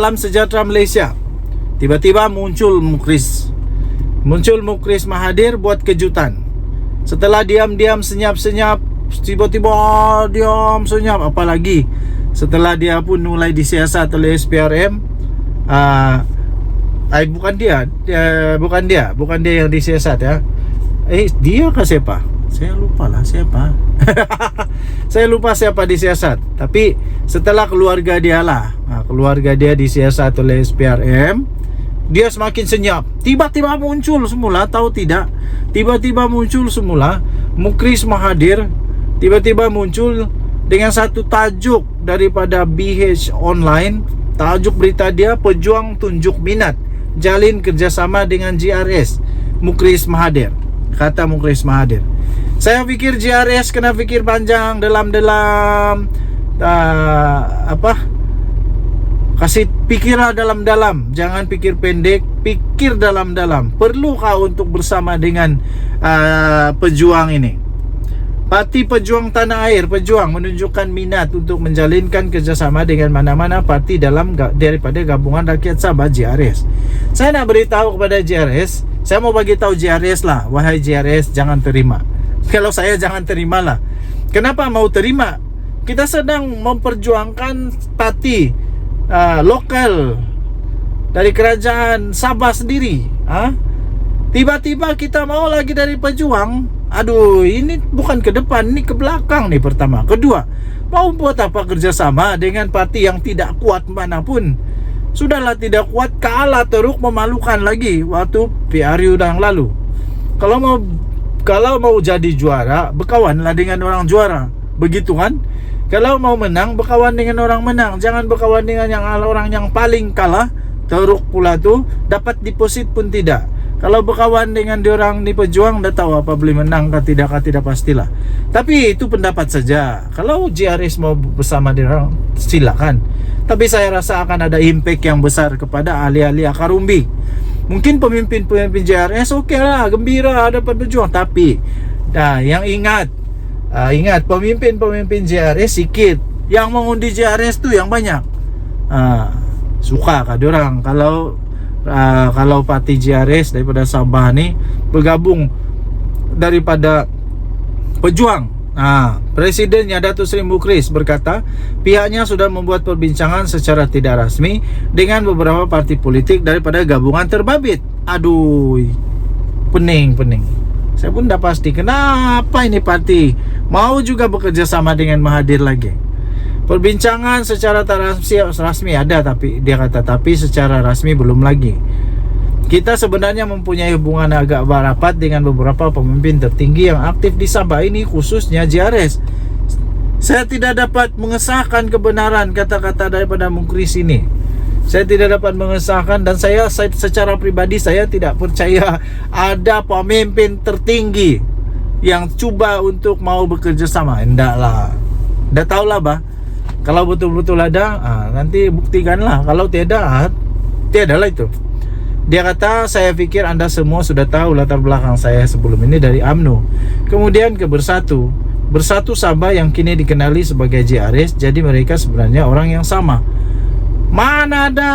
Salam Sejahtera Malaysia. Tiba-tiba muncul Mukris Mahathir buat kejutan. Setelah diam-diam senyap-senyap, tiba-tiba diam senyap. Apalagi setelah dia pun mulai disiasat oleh SPRM. Bukan dia yang disiasat ya. Dia ke siapa? Saya lupa lah siapa. Saya lupa siapa disiasat. Tapi setelah keluarga dia lah, keluarga dia disiasat oleh SPRM, dia semakin senyap. Tiba-tiba muncul semula, tahu tidak? Tiba-tiba muncul semula Mukris Mahathir. Tiba-tiba muncul dengan satu tajuk daripada BH Online. Tajuk berita dia, pejuang tunjuk minat jalin kerjasama dengan GRS Mukris Mahathir. Kata Mukris Mahathir. Saya pikir GRS kena fikir panjang, dalam-dalam, kasih pikirlah dalam-dalam, jangan pikir pendek, pikir dalam-dalam. Perlukah untuk bersama dengan pejuang ini? Parti Pejuang Tanah Air, pejuang menunjukkan minat untuk menjalinkan kerjasama dengan mana-mana parti daripada Gabungan Rakyat Sabah GRS. Saya nak beritahu kepada GRS, saya mau bagi tahu GRS lah, wahai GRS, jangan terima. Kalau saya jangan terimalah. Kenapa mau terima? Kita sedang memperjuangkan parti lokal dari kerajaan Sabah sendiri. Tiba-tiba kita mau lagi dari pejuang. Aduh, ini bukan ke depan, ini ke belakang nih pertama. Kedua, mau buat apa kerjasama dengan parti yang tidak kuat manapun? Sudahlah tidak kuat, kalah teruk, memalukan lagi waktu PRU yang lalu. Kalau mau jadi juara, berkawanlah dengan orang juara. Begitu kan? Kalau mau menang, berkawan dengan orang menang. Jangan berkawan dengan orang yang paling kalah. Teruk pula tu, dapat deposit pun tidak. Kalau berkawan dengan diorang di pejuang, dah tahu apa boleh menang kah tidak pastilah. Tapi itu pendapat saja. Kalau GRS mau bersama diorang, silakan. Tapi saya rasa akan ada impact yang besar kepada ahli-ahli akar umbi. Mungkin pemimpin-pemimpin GRS okey lah, gembira dapat berjuang. Tapi yang ingat pemimpin-pemimpin GRS sikit, yang mengundi GRS tu yang banyak. Suka kah diorang kalau parti GRS daripada Sabah ni bergabung daripada pejuang? Presidennya Datuk Seri Mukris berkata pihaknya sudah membuat perbincangan secara tidak rasmi dengan beberapa parti politik daripada gabungan terbabit. Aduh, pening. Saya pun dah pasti kenapa ini parti mau juga bekerja sama dengan Mahathir lagi. Perbincangan secara tak rasmi ada, tapi dia kata tapi secara rasmi belum lagi. Kita sebenarnya mempunyai hubungan agak rapat dengan beberapa pemimpin tertinggi yang aktif di Sabah ini, khususnya GRS. Saya tidak dapat mengesahkan kebenaran kata-kata daripada Mukris ini. Saya tidak dapat mengesahkan, dan saya secara pribadi saya tidak percaya ada pemimpin tertinggi yang cuba untuk mau bekerja sama. Hendaklah. Dah tahulah bah. Kalau betul-betul ada, nanti buktikanlah. Kalau tiada lah itu. Dia kata, saya fikir anda semua sudah tahu latar belakang saya sebelum ini dari UMNO, kemudian ke Bersatu Sabah yang kini dikenali sebagai GRS. Jadi mereka sebenarnya orang yang sama. Mana ada.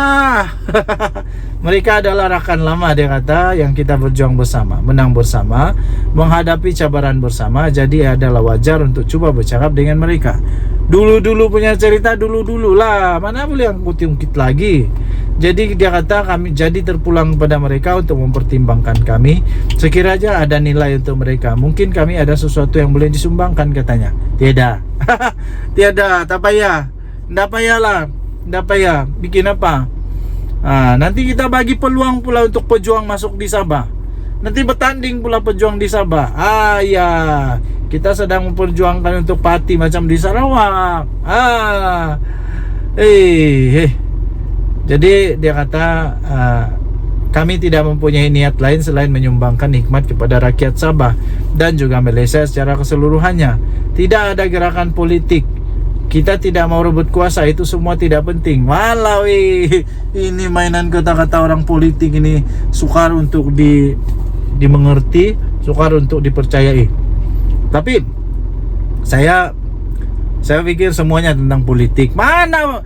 Mereka adalah rakan lama, dia kata, yang kita berjuang bersama, menang bersama, menghadapi cabaran bersama. Jadi adalah wajar untuk cuba bercakap dengan mereka. Dulu-dulu punya cerita, dulu-dulu lah, mana boleh angkut-ungkit lagi. Jadi dia kata kami jadi terpulang kepada mereka untuk mempertimbangkan kami. Sekiranya ada nilai untuk mereka, mungkin kami ada sesuatu yang boleh disumbangkan, katanya. Tiada. Tiada, tak payah. Tak payah. Bikin apa? Nanti kita bagi peluang pula untuk pejuang masuk di Sabah. Nanti bertanding pula pejuang di Sabah. Ya, kita sedang memperjuangkan untuk parti macam di Sarawak. Jadi dia kata kami tidak mempunyai niat lain selain menyumbangkan hikmat kepada rakyat Sabah dan juga Malaysia secara keseluruhannya. Tidak ada gerakan politik. Kita tidak mau rebut kuasa, itu semua tidak penting. Walau ini mainan kata-kata orang politik ini sukar untuk dimengerti, sukar untuk dipercayai. Tapi saya Saya pikir semuanya tentang politik. Mana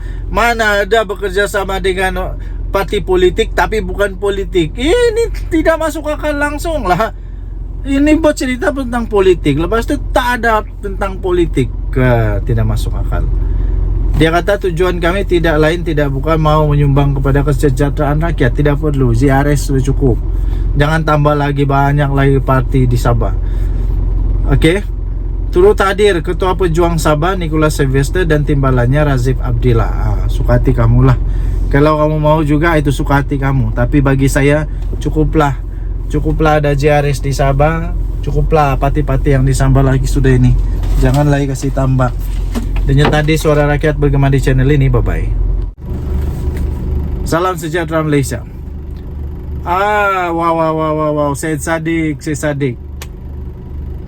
ada bekerja sama dengan parti politik tapi bukan politik. Ini tidak masuk akal langsung lah. Ini buat cerita tentang politik, lepas itu tak ada tentang politik. Tidak masuk akal. Dia kata tujuan kami tidak lain tidak bukan mau menyumbang kepada kesejahteraan rakyat. Tidak perlu, ZRS sudah cukup. Jangan tambah lagi banyak lagi parti di Sabah. Oke. Turut hadir Ketua Pejuang Sabah Nicholas Sylvester dan timbalannya Razif Abdillah. Suka hati kamu lah. Kalau kamu mau juga itu suka hati kamu. Tapi bagi saya cukuplah ada JRS di Sabah. Cukuplah parti-parti yang di Sabah lagi sudah ini. Jangan lagi kasih tambah. Dan tadi Suara Rakyat bergema di channel ini. Bye bye. Salam sejahtera Malaysia. Wow, Syed Saddiq.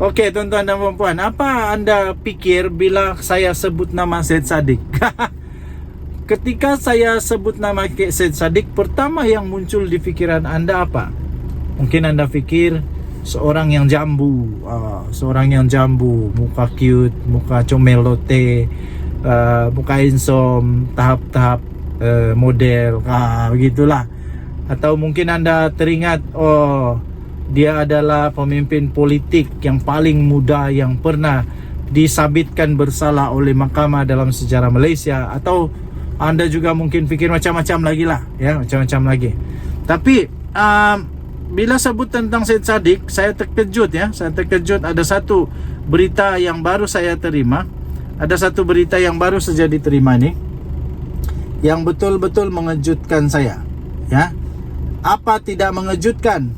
Oke, tuan-tuan dan puan-puan, apa anda pikir bila saya sebut nama Syed Saddiq? Ketika saya sebut nama Syed Saddiq, pertama yang muncul di pikiran anda apa? Mungkin anda pikir seorang yang jambu, muka cute, muka comelote, muka handsome, tahap-tahap model, begitulah. Atau mungkin anda teringat, dia adalah pemimpin politik yang paling muda yang pernah disabitkan bersalah oleh mahkamah dalam sejarah Malaysia. Atau anda juga mungkin fikir macam-macam lagi lah, ya, macam-macam lagi. Tapi bila sebut tentang Syed Saddiq, saya terkejut. Ada satu berita yang baru saya terima. Ada satu berita yang baru saja diterima nih, yang betul-betul mengejutkan saya, ya. Apa tidak mengejutkan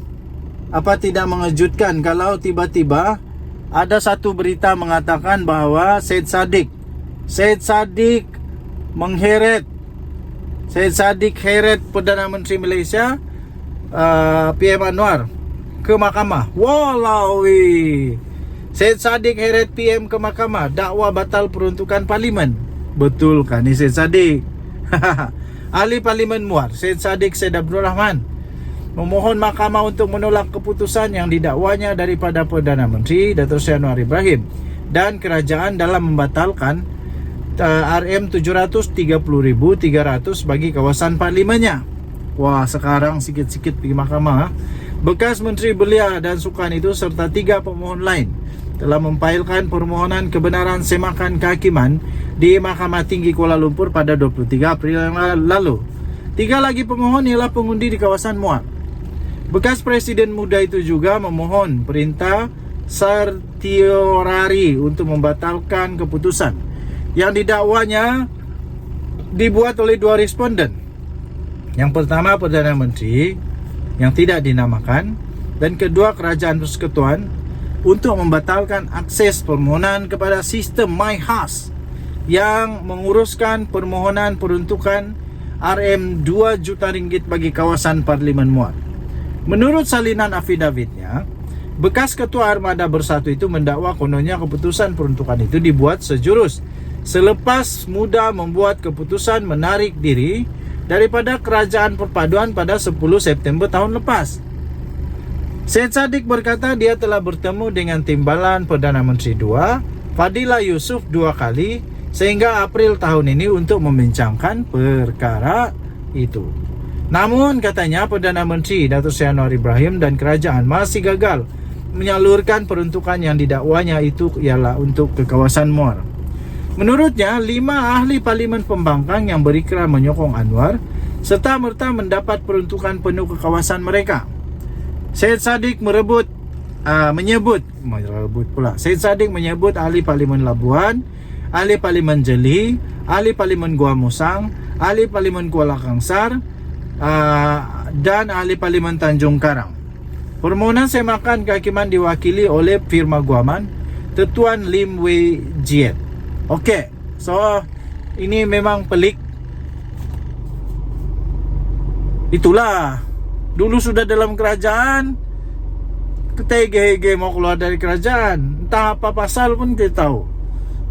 kalau tiba-tiba ada satu berita mengatakan bahwa Syed Saddiq mengheret Perdana Menteri Malaysia, PM Anwar, ke mahkamah. Wallahi, Syed Saddiq heret PM ke mahkamah, dakwa batal peruntukan parlimen. Betul kan ni Syed Saddiq? Ahli Parlimen Muar Syed Saddiq Syed Abdul Rahman memohon mahkamah untuk menolak keputusan yang didakwanya daripada Perdana Menteri Datuk Seri Anwar Ibrahim dan kerajaan dalam membatalkan RM730,300 bagi kawasan parlimennya. Wah, sekarang sikit-sikit pergi mahkamah. Bekas Menteri Belia dan Sukan itu serta 3 pemohon lain telah mempailkan permohonan kebenaran semakan kehakiman di Mahkamah Tinggi Kuala Lumpur pada 23 April yang lalu. 3 lagi pemohon ialah pengundi di kawasan Muar. Bekas Presiden muda itu juga memohon perintah certiorari untuk membatalkan keputusan yang didakwanya dibuat oleh 2 responden. Yang pertama Perdana Menteri yang tidak dinamakan, dan kedua Kerajaan Persekutuan untuk membatalkan akses permohonan kepada sistem MyHas yang menguruskan permohonan peruntukan RM2 juta ringgit bagi kawasan Parlimen Muar. Menurut salinan afidavitnya, bekas Ketua Armada Bersatu itu mendakwa kononnya keputusan peruntukan itu dibuat sejurus selepas muda membuat keputusan menarik diri daripada Kerajaan Perpaduan pada 10 September tahun lepas. Syed Saddiq berkata dia telah bertemu dengan timbalan Perdana Menteri 2, Fadilah Yusof 2 kali sehingga April tahun ini untuk membincangkan perkara itu. Namun katanya Perdana Menteri Datuk Seri Anwar Ibrahim dan kerajaan masih gagal menyalurkan peruntukan yang didakwanya itu ialah untuk ke kawasan Muar. Menurutnya, 5 ahli Parlimen Pembangkang yang berikrar menyokong Anwar serta merta mendapat peruntukan penuh ke kawasan mereka. Syed Saddiq Syed Saddiq menyebut ahli Parlimen Labuan, ahli Parlimen Jeli, ahli Parlimen Gua Musang, ahli Parlimen Kuala Kangsar, dan ahli Parlimen Tanjung Karang. Permohonan semakan kehakiman diwakili oleh firma guaman Tuan Lim Wei Jiet. Okey, so ini memang pelik. Itulah, dulu sudah dalam kerajaan, ketege-hege mau keluar dari kerajaan, entah apa pasal pun kita tahu.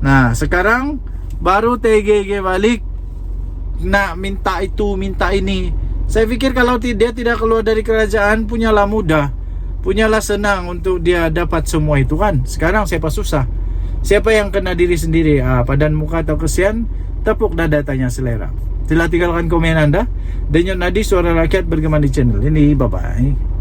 Nah, sekarang baru TGG balik nak minta itu, minta ini. Saya fikir kalau dia tidak keluar dari kerajaan, punyalah mudah, punyalah senang untuk dia dapat semua itu kan. Sekarang siapa susah? Siapa yang kena diri sendiri, padan muka atau kesian, tepuk dada tanya selera. Sila tinggalkan komen Anda. Denyut Nadi Suara Rakyat bergema di channel ini. Bye-bye.